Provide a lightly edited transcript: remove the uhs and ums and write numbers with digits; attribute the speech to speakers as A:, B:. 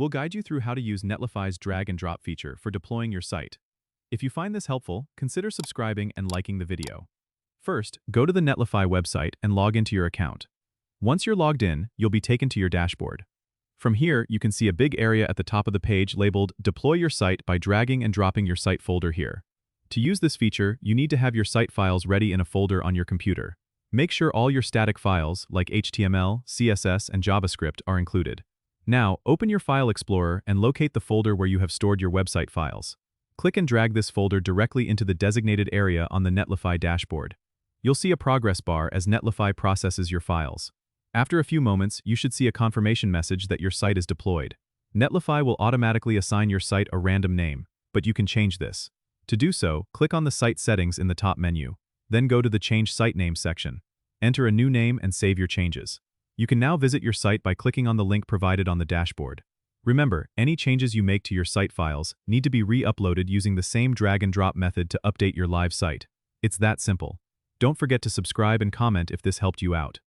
A: We'll guide you through how to use Netlify's drag and drop feature for deploying your site. If you find this helpful, consider subscribing and liking the video. First, go to the Netlify website and log into your account. Once you're logged in, you'll be taken to your dashboard. From here, you can see a big area at the top of the page labeled Deploy Your Site by dragging and dropping your site folder here. To use this feature, you need to have your site files ready in a folder on your computer. Make sure all your static files, like HTML, CSS, and JavaScript, are included. Now, open your File Explorer and locate the folder where you have stored your website files. Click and drag this folder directly into the designated area on the Netlify dashboard. You'll see a progress bar as Netlify processes your files. After a few moments, you should see a confirmation message that your site is deployed. Netlify will automatically assign your site a random name, but you can change this. To do so, click on the Site Settings in the top menu. Then go to the Change Site Name section. Enter a new name and save your changes. You can now visit your site by clicking on the link provided on the dashboard. Remember, any changes you make to your site files need to be re-uploaded using the same drag and drop method to update your live site. It's that simple. Don't forget to subscribe and comment if this helped you out.